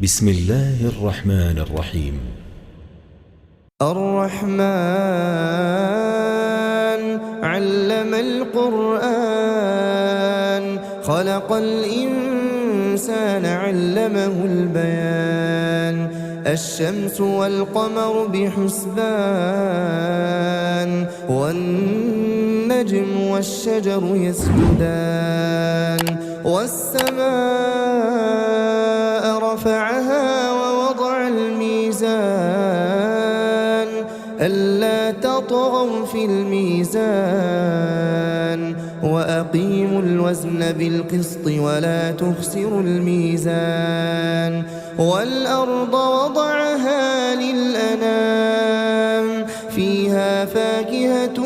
بسم الله الرحمن الرحيم. الرحمن علم القرآن خلق الإنسان علمه البيان الشمس والقمر بحسبان والنجم والشجر يسجدان والسماء رفعها ووضع الميزان ألا تطغوا في الميزان وأقيموا الوزن بالقسط ولا تخسروا الميزان والأرض وضعها للأنام فيها فاكهة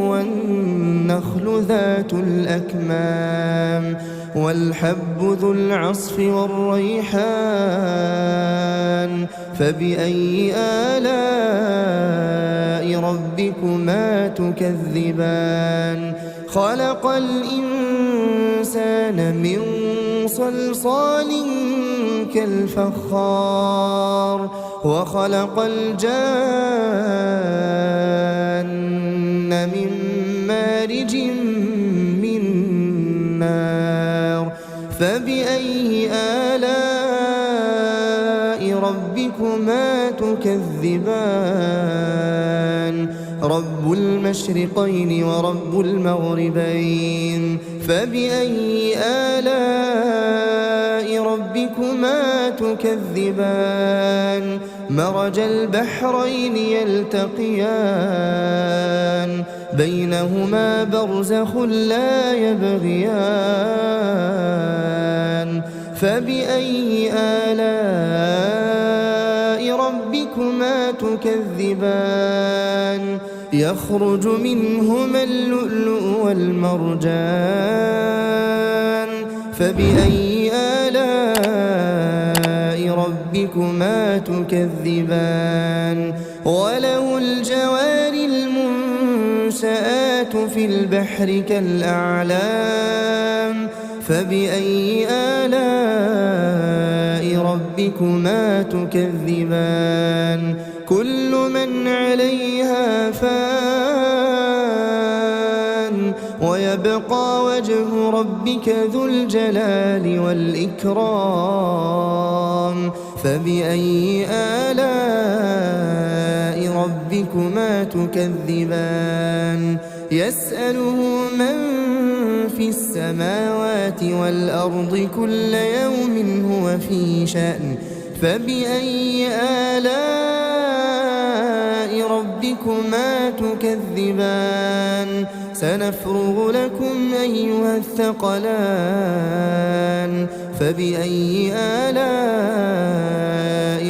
والنخل ذات الأكمام والحب ذو العصف والريحان فبأي آلاء ربكما تكذبان خلق الإنسان من صلصال كالفخار وخلق الجان من مارج من نار فبأي آلاء ربكما تكذبان رب المشرقين ورب المغربين فبأي آلاء ربكما تكذبان مرج البحرين يلتقيان بينهما برزخ لا يبغيان فبأي آلاء ربكما تكذبان يخرج منهما اللؤلؤ والمرجان فبأي آلاء ربكما تكذبان وله الجوار المنشآت في البحر كالأعلام فبأي آلاء ربكما تكذبان كل من عليها فان ويبقى وجه ربك ذو الجلال والإكرام فبأي آلاء ربكما تكذبان يسأله من في السماوات والأرض كل يوم هو في شأن فبأي آلاء ربكما تكذبان سنفرغ لكم أيها الثقلان فبأي آلاء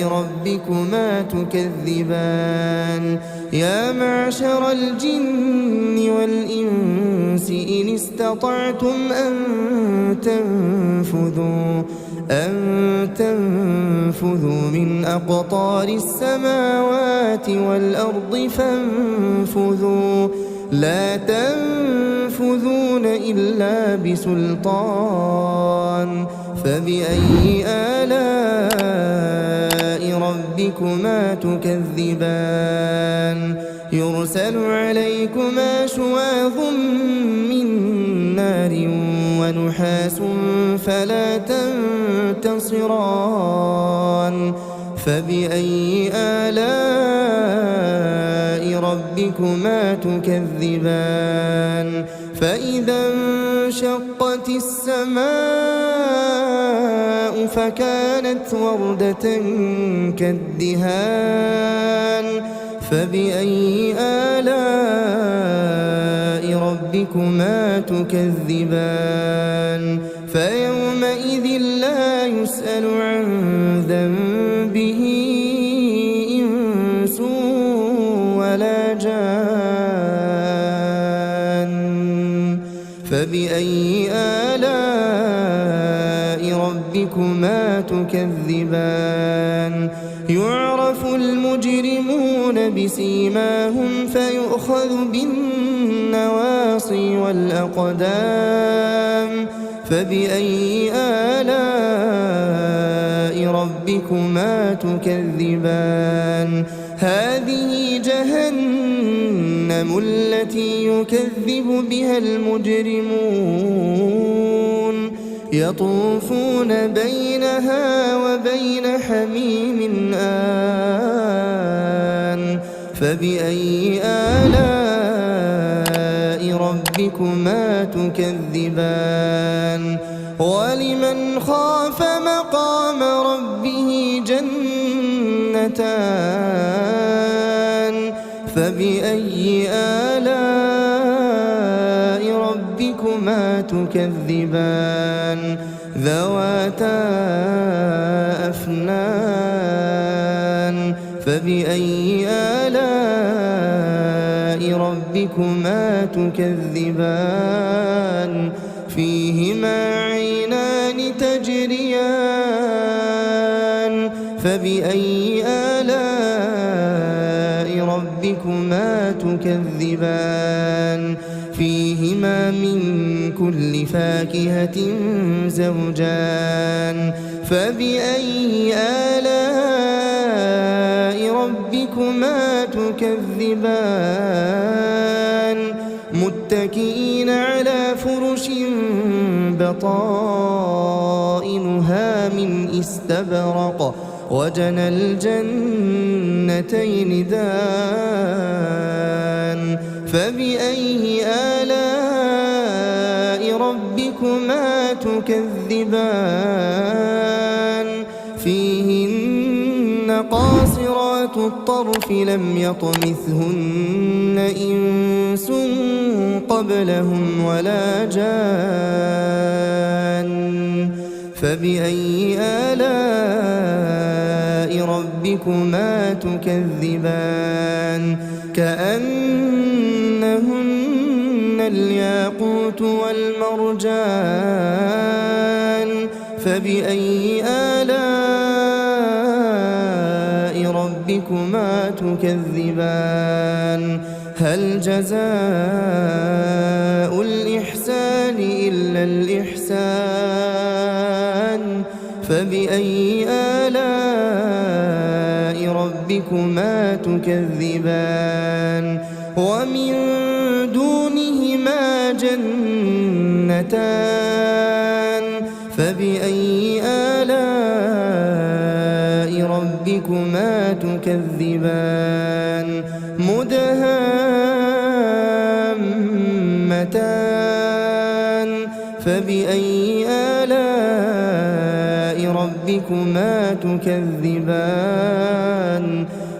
ربكما تكذبان يا معشر الجن والإنس إن استطعتم أن تنفذوا من أقطار السماوات والأرض فانفذوا لا تنفذون إلا بسلطان فبأي آلاء ربكما تكذبان يرسل عليكما شواظ من نار ونحاس فلا تنتصران فبأي آلاء ربكما تكذبان فإذا انشقت السماء فكانت وردة كالدهان فبأي آلاء ربكما تكذبان فيومئذ لا يسأل عن ذنبه إنس ولا جان فبأي آلاء ربكما تكذبان يعرف المجرمون بسيماهم فيؤخذ بالنواصي والأقدام فبأي آلاء ربكما تكذبان هذه جهنم التي يكذب بها المجرمون يطوفون بينها وبين حميم آن فبأي آلاء ربكما تكذبان ولمن خاف مقام ربه جنتان فبأي آلاء ربكما تكذبان ذواتا أفنان فبأي آلاء ربكما تكذبان فيهما عينان تجريان فبأي آلاء ربكما تكذبان فيهما من كل فاكهة زوجان فبأي آلاء ربكما تكذبان متكئين على فرش بطائنها من استبرق وجنى الجنتين دان فبأي آلاء ربكما تكذبان فيهن قاصرات الطرف لم يطمثهن إنس قبلهم ولا جان فبأي آلاء ربكما تكذبان كأنهن الياقوت والمرجان فبأي آلاء ربكما تكذبان هل جزاء الإحسان إلا الإحسان فبأي آلاء ربكما تكذبان ومن دونهما جنتان فبأي آلاء ربكما تكذبان مدهامتان فبأي آلاء ربكما تكذبان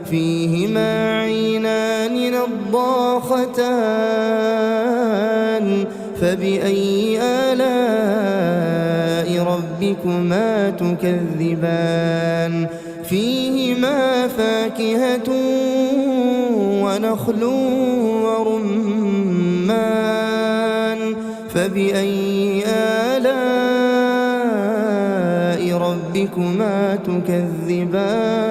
فيهما عينان نضاختان فبأي آلاء ربكما تكذبان فيهما فاكهة ونخل ورمان فبأي آلاء ربكما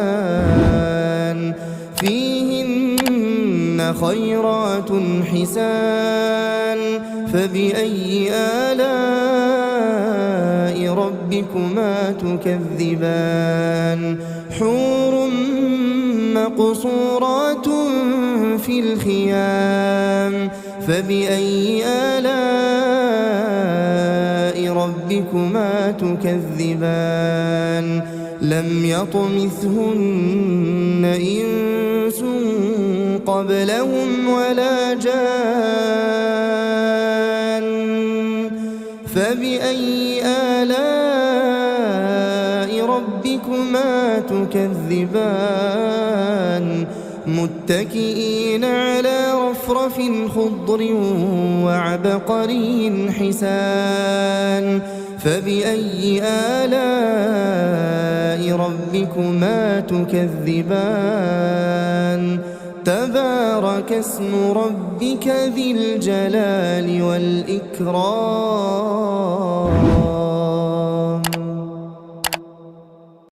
تكذبان فيهن خيرات حسان فبأي آلاء ربكما تكذبان حور مقصورات في الخيام فبأي آلاء ربكما تكذبان لم يطمثهن إنس قبلهم ولا جان فبأي آلاء ربكما تكذبان متكئين على رفرف خضر وعبقري حسان فبأي آلاء ربكما تكذبان تبارك اسم ربك ذي الجلال والإكرام